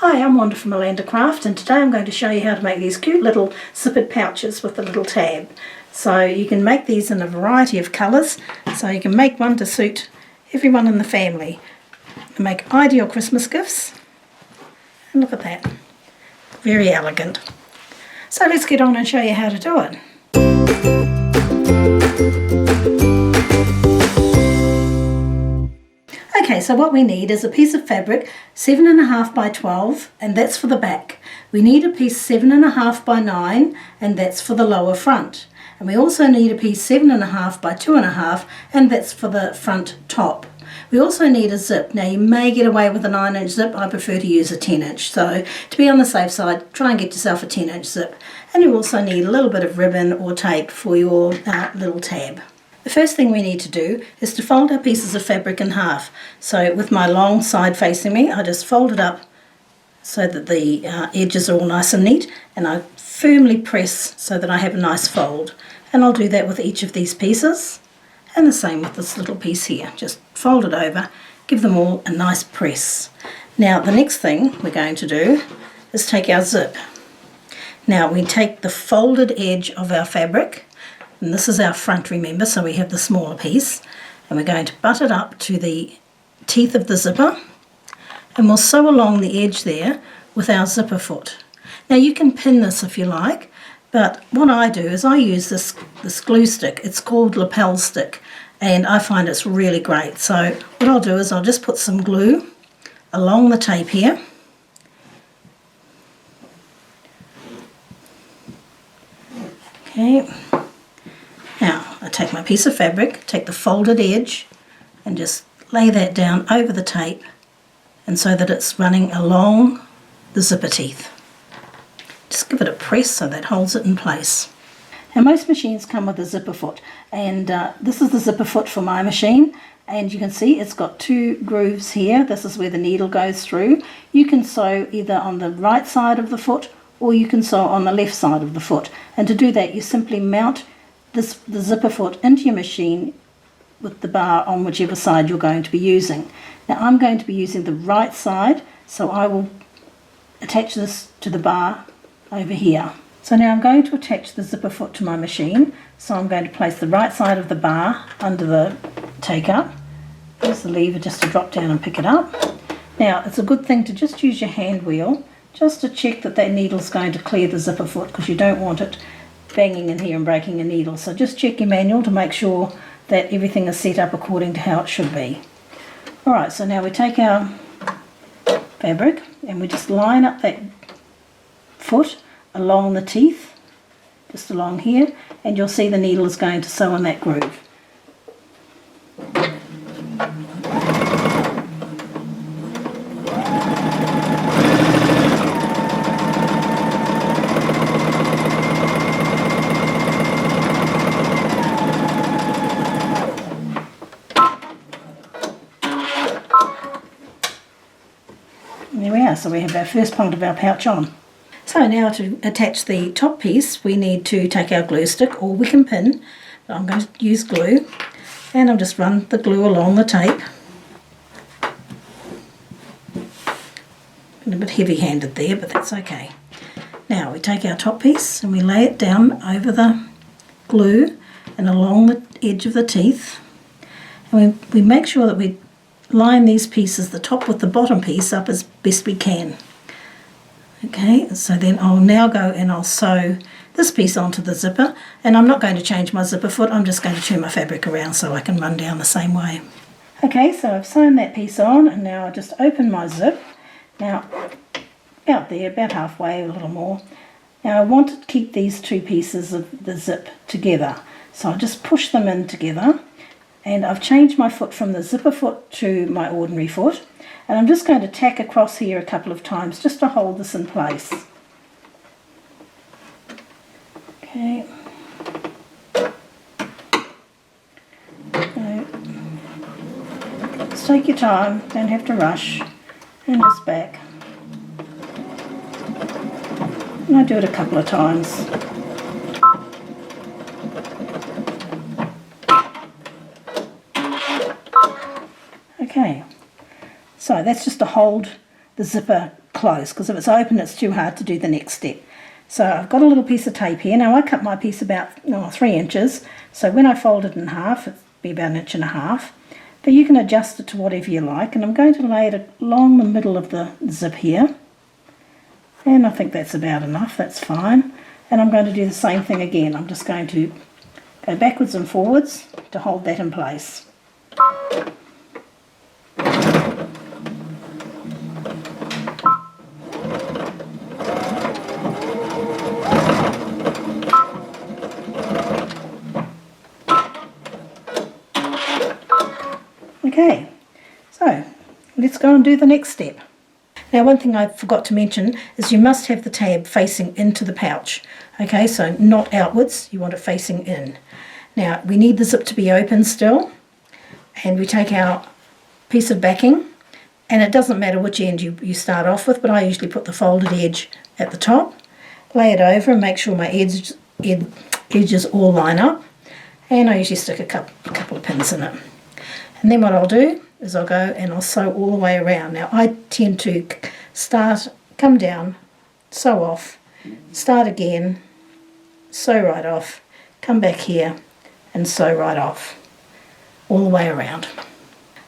Hi, I'm Wanda from Alanda Craft, and today I'm going to show you how to make these cute little zippered pouches with the little tab. So you can make these in a variety of colours, so you can make one to suit everyone in the family. They make ideal Christmas gifts, and look at that, very elegant. So let's get on and show you how to do it. Okay, so what we need is a piece of fabric 7.5 by 12, and that's for the back. We need a piece 7.5 by 9, and that's for the lower front. And we also need a piece 7.5 by 2.5, and that's for the front top. We also need a zip. Now you may get away with a 9-inch zip. I prefer to use a 10-inch. So to be on the safe side, try and get yourself a 10-inch zip. And you also need a little bit of ribbon or tape for your little tab. The first thing we need to do is to fold our pieces of fabric in half. So with my long side facing me, I just fold it up so that the edges are all nice and neat, and I firmly press so that I have a nice fold. And I'll do that with each of these pieces, and the same with this little piece here. Just fold it over, give them all a nice press. Now the next thing we're going to do is take our zip. Now we take the folded edge of our fabric, and this is our front, remember, so we have the smaller piece, and we're going to butt it up to the teeth of the zipper, and we'll sew along the edge there with our zipper foot. Now you can pin this if you like, but what I do is I use this glue stick. It's called LAPEL stick, and I find it's really great. So what I'll do is I'll just put some glue along the tape here. Okay. Now, I take my piece of fabric, take the folded edge, and just lay that down over the tape, and so that it's running along the zipper teeth. Just give it a press so that holds it in place. Now, most machines come with a zipper foot, and this is the zipper foot for my machine, and you can see it's got 2 grooves here. This is where the needle goes through. You can sew either on the right side of the foot, or you can sew on the left side of the foot, and to do that you simply mount the zipper foot into your machine with the bar on whichever side you're going to be using. Now I'm going to be using the right side, so I will attach this to the bar over here. So now I'm going to attach the zipper foot to my machine, so I'm going to place the right side of the bar under the take-up. There's the lever just to drop down and pick it up. Now it's a good thing to just use your hand wheel just to check that needle's going to clear the zipper foot, because you don't want it banging in here and breaking a needle. So just check your manual to make sure that everything is set up according to how it should be. Alright, so now we take our fabric and we just line up that foot along the teeth, just along here, and you'll see the needle is going to sew in that groove. There we are, so we have our first part of our pouch on. So now to attach the top piece, we need to take our glue stick, or we can pin, but I'm going to use glue, and I'll just run the glue along the tape. A bit heavy-handed there, but that's okay. Now we take our top piece and we lay it down over the glue and along the edge of the teeth, and we make sure that we line these pieces, the top with the bottom piece, up as best we can. Okay, so then I'll now go and I'll sew this piece onto the zipper, and I'm not going to change my zipper foot, I'm just going to turn my fabric around so I can run down the same way. Okay, so I've sewn that piece on, and now I just open my zip. Now, about there, about halfway, a little more. Now I want to keep these 2 pieces of the zip together, so I'll just push them in together. And I've changed my foot from the zipper foot to my ordinary foot, and I'm just going to tack across here a couple of times just to hold this in place. Okay. So, just take your time, don't have to rush, and just back. And I do it a couple of times. Okay, so that's just to hold the zipper closed, because if it's open it's too hard to do the next step. So I've got a little piece of tape here. Now I cut my piece about 3 inches, so when I fold it in half it'll be about 1.5 inches. But you can adjust it to whatever you like, and I'm going to lay it along the middle of the zip here. And I think that's about enough, that's fine. And I'm going to do the same thing again. I'm just going to go backwards and forwards to hold that in place. Okay, so let's go and do the next step. Now one thing I forgot to mention is you must have the tab facing into the pouch. Okay, so not outwards, you want it facing in. Now we need the zip to be open still, and we take our piece of backing, and it doesn't matter which end you start off with, but I usually put the folded edge at the top, lay it over and make sure my edges all line up, and I usually stick a couple of pins in it. And then what I'll do is I'll go and I'll sew all the way around. Now I tend to come down, sew off, start again, sew right off, come back here and sew right off, all the way around.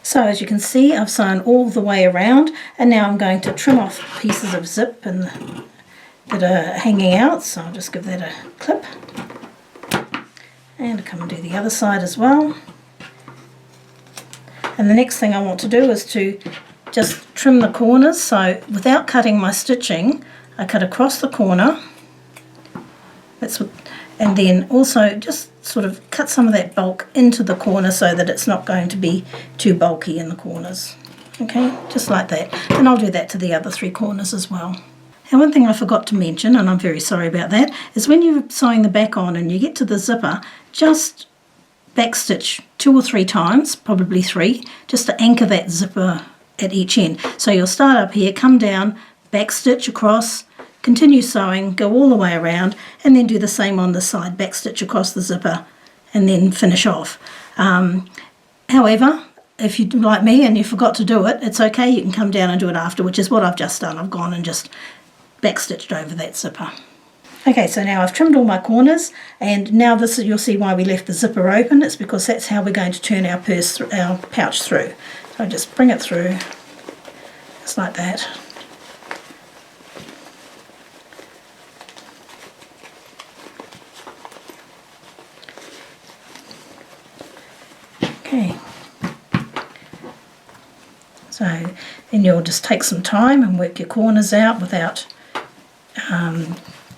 So as you can see, I've sewn all the way around, and now I'm going to trim off pieces of zip that are hanging out. So I'll just give that a clip, and come and do the other side as well. And the next thing I want to do is to just trim the corners. So without cutting my stitching, I cut across the corner. And then also just sort of cut some of that bulk into the corner so that it's not going to be too bulky in the corners. Okay, just like that. And I'll do that to the other 3 corners as well. And one thing I forgot to mention, and I'm very sorry about that, is when you're sewing the back on and you get to the zipper, just backstitch 2 or 3 times, probably 3, just to anchor that zipper at each end. So you'll start up here, come down, backstitch across, continue sewing, go all the way around, and then do the same on the side, backstitch across the zipper, and then finish off. However, if you're like me and you forgot to do it, it's okay, you can come down and do it after, which is what I've just done. I've gone and just backstitched over that zipper. Okay, so now I've trimmed all my corners, and now you'll see why we left the zipper open. It's because that's how we're going to turn our pouch through. So I just bring it through, just like that. Okay. So then you'll just take some time and work your corners out without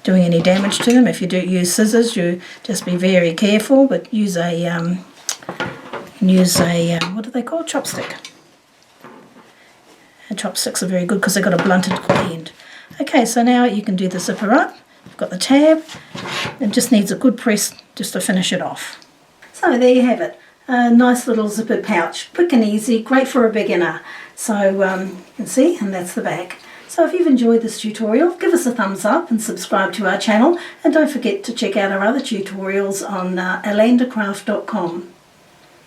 doing any damage to them. If you do use scissors, you just be very careful, but use a what do they call, chopstick. And chopsticks are very good because they've got a blunted end. Okay, so now you can do the zipper up. You've got the tab. It just needs a good press just to finish it off. So there you have it. A nice little zippered pouch, quick and easy, great for a beginner. So you can see, and that's the back. So if you've enjoyed this tutorial, give us a thumbs up and subscribe to our channel, and don't forget to check out our other tutorials on alandacraft.com.